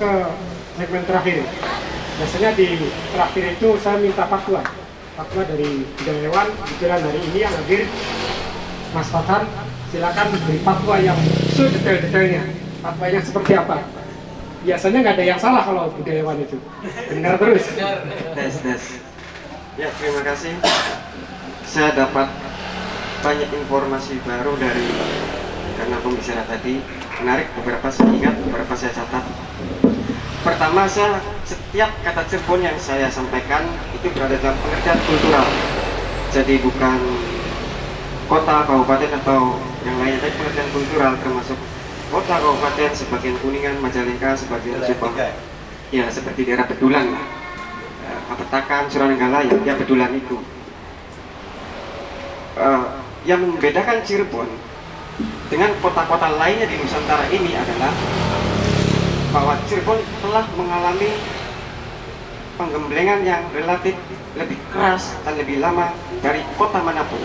ke segmen terakhir. Biasanya di terakhir itu saya minta fatwa dari budayawan. Kebetulan hari ini yang hadir Mas Fathan, silakan beri fatwa yang sedetail-detailnya. Fatwanya seperti apa? Biasanya nggak ada yang salah kalau budayawan itu. Benar terus. Tes. Ya, terima kasih. Saya dapat banyak informasi baru karena pembicara tadi. Menarik, beberapa saya ingat, beberapa saya catat. Pertama, setiap kata Cirebon yang saya sampaikan itu berada dalam pengertian kultural. Jadi bukan kota, kabupaten atau yang lainnya, tapi pengertian kultural termasuk kota, kabupaten, sebagian Kuningan, Majalengka, sebagian Subang. Ya, seperti daerah Bedulan lah. Kapetakan, Suranenggala, ya Bedulan itu. Yang membedakan Cirebon dengan kota-kota lainnya di Nusantara ini adalah bahwa Cirebon telah mengalami penggemblengan yang relatif lebih keras dan lebih lama dari kota manapun.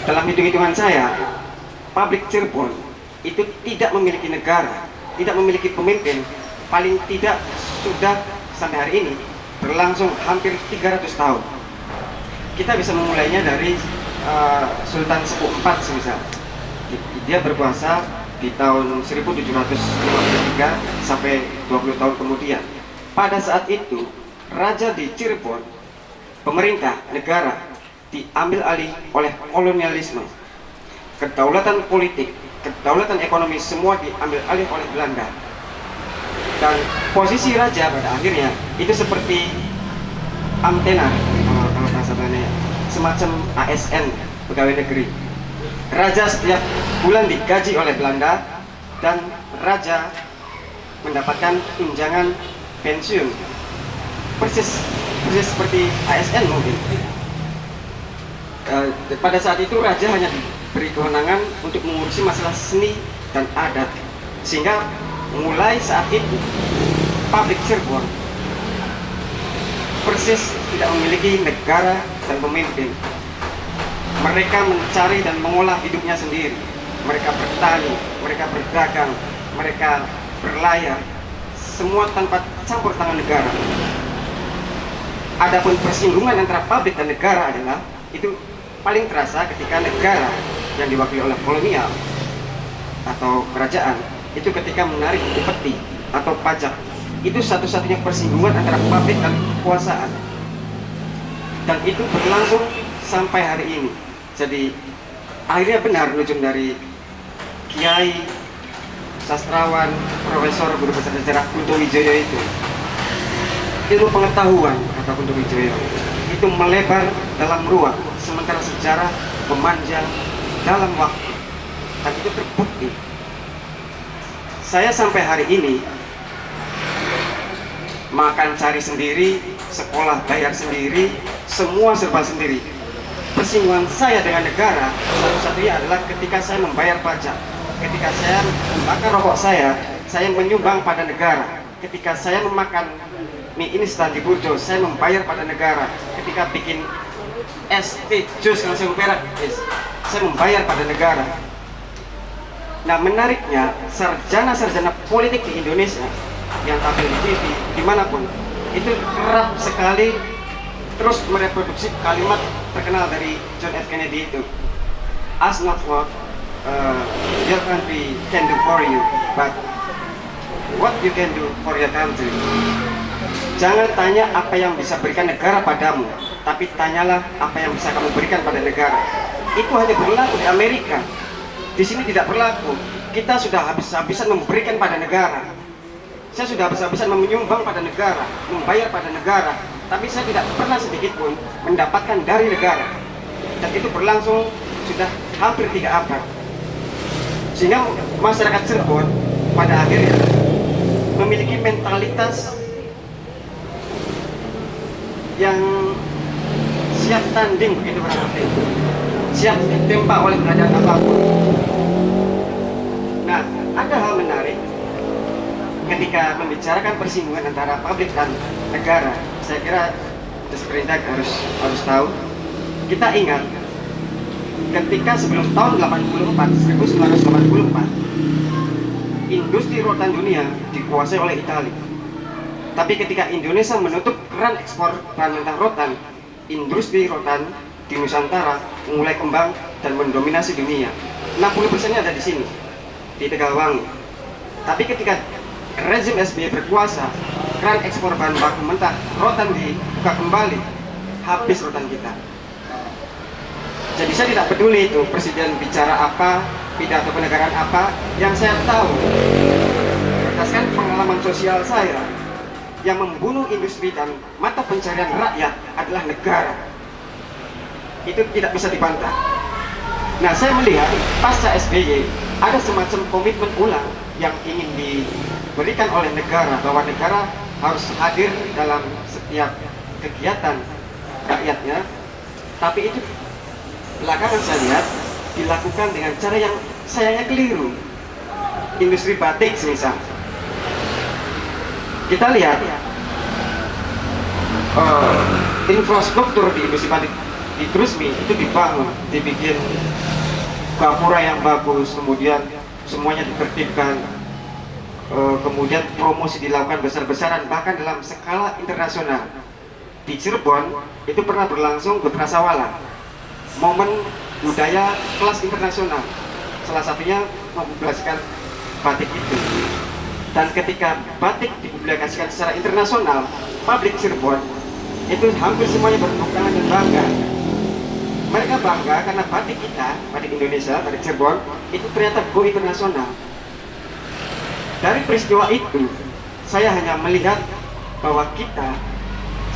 Dalam hitung-hitungan saya, pabrik Cirebon itu tidak memiliki negara, tidak memiliki pemimpin, paling tidak sudah sampai hari ini berlangsung hampir 300 tahun. Kita bisa memulainya dari Sultan Sepuh IV semisal. Dia berkuasa di tahun 1753 sampai 20 tahun kemudian. Pada saat itu, raja di Cirebon, pemerintah negara diambil alih oleh kolonialisme. Kedaulatan politik, kedaulatan ekonomi semua diambil alih oleh Belanda. Dan posisi raja pada akhirnya itu seperti antena, kalau bahasanya semacam ASN, pegawai negeri. Raja setiap bulan digaji oleh Belanda dan raja mendapatkan tunjangan pensiun persis seperti ASN mungkin. Pada saat itu raja hanya diberi kewenangan untuk mengurusi masalah seni dan adat, sehingga mulai saat itu pabrik Cirebon persis tidak memiliki negara dan pemimpin. Mereka mencari dan mengolah hidupnya sendiri. Mereka bertani, mereka berdagang, mereka berlayar, semua tanpa campur tangan negara. Adapun persinggungan antara pabrik dan negara adalah itu paling terasa ketika negara yang diwakili oleh kolonial atau kerajaan itu ketika menarik upeti atau pajak. Itu satu-satunya persinggungan antara pabrik dan kekuasaan. Dan itu berlangsung sampai hari ini. Jadi akhirnya benar ujung dari kiai, sastrawan, profesor, guru besar sejarah Kunto Wijoyo itu. Ilmu pengetahuan, kata Kunto Wijoyo, itu melebar dalam ruang, sementara sejarah memanjang dalam waktu. Dan itu terbukti. Saya sampai hari ini makan cari sendiri, sekolah bayar sendiri, semua serba sendiri. Persinggungan saya dengan negara satu-satunya adalah ketika saya membayar pajak, ketika saya membakar rokok saya menyumbang pada negara, ketika saya memakan mie instan di Burjo, saya membayar pada negara, ketika bikin es teh jus langsung perak, saya membayar pada negara. Nah, menariknya sarjana-sarjana politik di Indonesia yang tampil di TV dimanapun itu kerap sekali terus mereproduksi kalimat terkenal dari John F. Kennedy itu, ask not what your country can do for you, but what you can do for your country. Jangan tanya apa yang bisa berikan negara padamu, tapi tanyalah apa yang bisa kamu berikan pada negara. Itu hanya berlaku di Amerika. Di sini tidak berlaku. Kita sudah habis-habisan memberikan pada negara. Saya sudah habis-habisan menyumbang pada negara, membayar pada negara, tapi saya tidak pernah sedikit pun mendapatkan dari negara. Dan itu berlangsung sudah hampir 3 abad. Sehingga masyarakat Cirebon pada akhirnya memiliki mentalitas yang siap tanding, begitu berarti, siap ditempa oleh kerajaan apapun. Nah, ada hal menarik ketika membicarakan persinggungan antara pabrik dan negara. Saya kira Sprintek harus tahu. Kita ingat ketika sebelum tahun 1984 industri rotan dunia dikuasai oleh Italia. Tapi ketika Indonesia menutup keran ekspor bahan mentah rotan, industri rotan di Nusantara mulai kembang dan mendominasi dunia. 60%-nya ada di sini, di Tegalwangi. Tapi ketika rezim SBY berkuasa, keran ekspor bahan baku mentah rotan dibuka kembali, habis rotan kita. Jadi saya tidak peduli itu presiden bicara apa, pidato kenegaraan apa. Yang saya tahu berdasarkan pengalaman sosial saya, yang membunuh industri dan mata pencarian rakyat adalah negara. Itu tidak bisa dibantah. Nah, saya melihat pasca SBY ada semacam komitmen ulang yang ingin diberikan oleh negara, bahwa negara harus hadir dalam setiap kegiatan rakyatnya. Tapi itu belakangan saya lihat dilakukan dengan cara yang sayangnya keliru. Industri batik misal, kita lihat infrastruktur di industri batik di Trusmi itu dibangun, dibikin gapura yang bagus, kemudian semuanya ditertibkan, kemudian promosi dilakukan besar-besaran bahkan dalam skala internasional. Di Cirebon itu pernah berlangsung Gebrasawala, momen budaya kelas internasional, salah satunya mempublikasikan batik itu. Dan ketika batik dipublikasikan secara internasional, pabrik Cirebon itu hampir semuanya bertepuk tangan dan bangga. Mereka bangga karena batik kita, batik Indonesia, batik Cirebon itu ternyata go internasional. Dari peristiwa itu, saya hanya melihat bahwa kita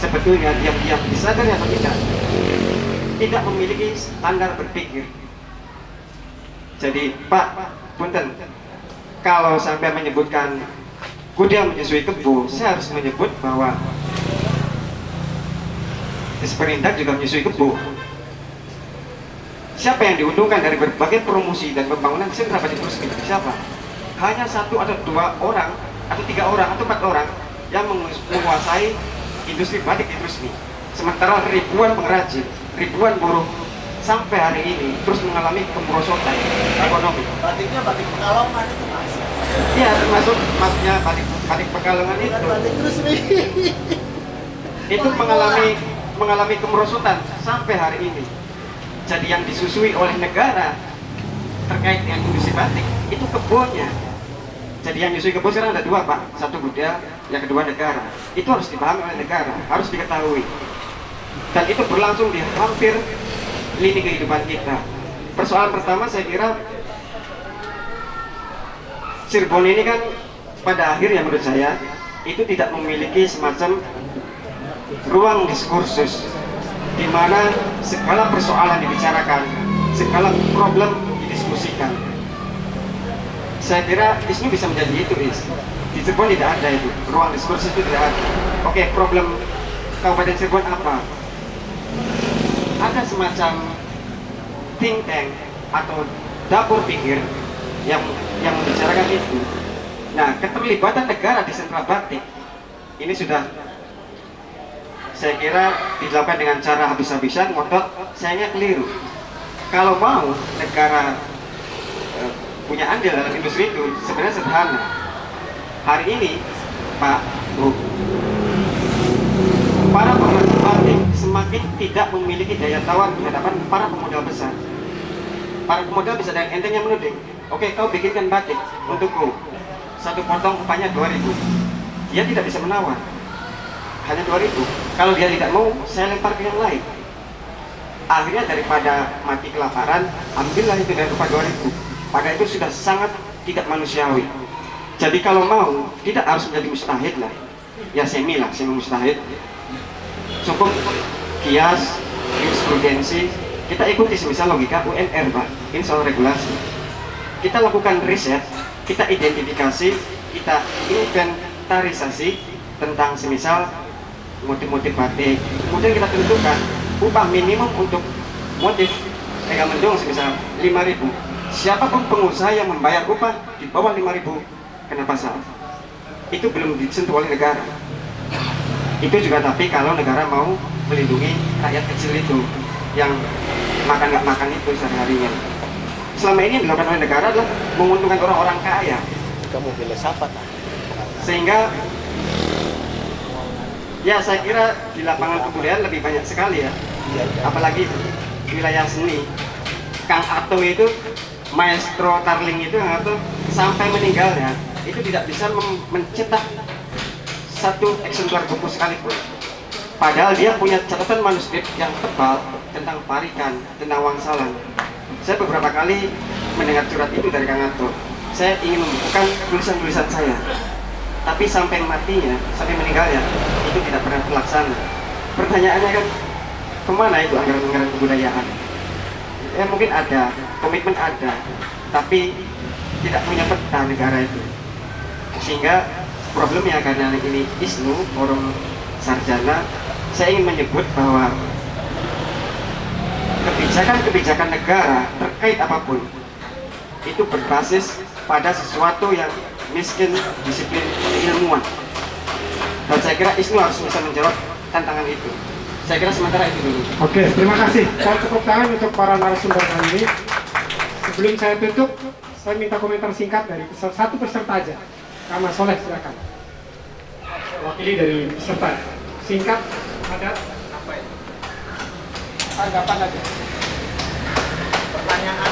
sebetulnya diam-diam, disadari atau tidak memiliki standar berpikir. Jadi, Pak, punten, kalau sampai menyebutkan kuda menyusui kebo, saya harus menyebut bahwa Disperindak juga menyusui kebo. Siapa yang diuntungkan dari berbagai promosi dan pembangunan sentra batik Trusmi? Siapa? Hanya 1 atau 2 orang, atau 3 orang, atau 4 orang yang menguasai industri batik di Trusmi. Sementara ribuan pengrajin, ribuan buruh sampai hari ini terus mengalami kemerosotan ekonomi. Batiknya batik Pekalongan itu Mas. Iya, termasuk maksudnya batik Pekalongan itu. Batik Trusmi. Itu mengalami kemerosotan sampai hari ini. Jadi yang disusui oleh negara terkait dengan industri batik itu kebunnya. Jadi yang disusui kebun sekarang ada 2, Pak. Satu budaya, yang kedua negara. Itu harus dipahami oleh negara, harus diketahui. Dan itu berlangsung di hampir lini kehidupan kita. Persoalan pertama saya kira Cirebon ini kan pada akhirnya menurut saya itu tidak memiliki semacam ruang diskursus di mana segala persoalan dibicarakan, segala problem didiskusikan. Saya kira di sini bisa menjadi itu, di Cirebon tidak ada itu, ruang diskursus itu tidak ada. Oke, problem Kabupaten Cirebon apa? Ada semacam think tank atau dapur pikir yang membicarakan itu. Nah, keterlibatan negara di sentra batik ini sudah saya kira dilakukan dengan cara habis-habisan, ngotot, sayangnya keliru. Kalau mau negara punya andil dalam industri itu sebenarnya sederhana. Hari ini, Pak, Bu, para pengrajin batik semakin tidak memiliki daya tawar di hadapan para pemodal besar. Para pemodal bisa dengan entengnya menuding, oke, kau bikinkan batik untukku, 1 potong upahnya 2.000. Dia tidak bisa menawar, hanya 2.000. Kalau dia tidak mau, saya lempar ke yang lain. Akhirnya daripada mati kelaparan, ambillah itu dari upah 2.000. Padahal itu sudah sangat tidak manusiawi. Jadi kalau mau, tidak harus menjadi mustahil lah. Ya semi mustahil. Cukup kias, jurisprudensi, kita ikuti semisal logika UNR, Pak. Ini soal regulasi. Kita lakukan riset, kita identifikasi, kita inventarisasi tentang semisal motif-motif batik. Kemudian kita tentukan upah minimum untuk motif Ega Mendung semisal 5.000. Siapapun pengusaha yang membayar upah di bawah 5.000 kena pasal. Itu belum disentuh oleh negara. Itu juga tapi kalau negara mau melindungi rakyat kecil itu yang makan nggak makan itu sehari-harinya. Selama ini yang dilakukan oleh negara adalah menguntungkan orang-orang kaya. kamu pilih siapa tak? Sehingga ya saya kira di lapangan kebudayaan lebih banyak sekali ya, Iya, iya. apalagi wilayah seni. Kang Ato itu, maestro Tarling itu, Kang Ato sampai meninggalnya itu tidak bisa mencetak satu eksemplar buku sekalipun. Padahal dia punya catatan manuskrip yang tebal tentang Parikan, tentang Wangsalan. Saya beberapa kali mendengar surat itu dari Kang Ato. Saya ingin membukukan tulisan-tulisan saya, tapi sampai matinya, sampai meninggalnya, itu tidak pernah terlaksana. Pertanyaannya kan, kemana itu anggaran-anggaran kebudayaan? Ya mungkin ada, komitmen ada, tapi tidak punya peta negara itu. Sehingga problemnya karena ini ISNU, forum sarjana, saya ingin menyebut bahwa kebijakan-kebijakan negara terkait apapun itu berbasis pada sesuatu yang miskin disiplin ilmuwan. Dan saya kira ISNU harus bisa menjawab tantangan itu. Saya kira sementara itu dulu. Oke, terima kasih. Saya tepuk tangan untuk para narasumber kali ini. Sebelum saya tutup, saya minta komentar singkat dari satu peserta aja. Kak Mas Soleh, silakan. Wakili dari peserta. Singkat, padat. Apa itu? Tanggapan aja. Pertanyaan.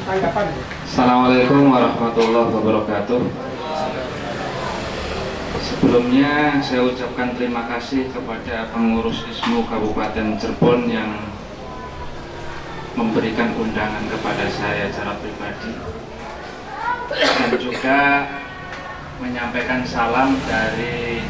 Tanggapan. Assalamualaikum warahmatullahi wabarakatuh. Sebelumnya saya ucapkan terima kasih kepada pengurus ISNU Kabupaten Cirebon yang memberikan undangan kepada saya secara pribadi dan juga menyampaikan salam dari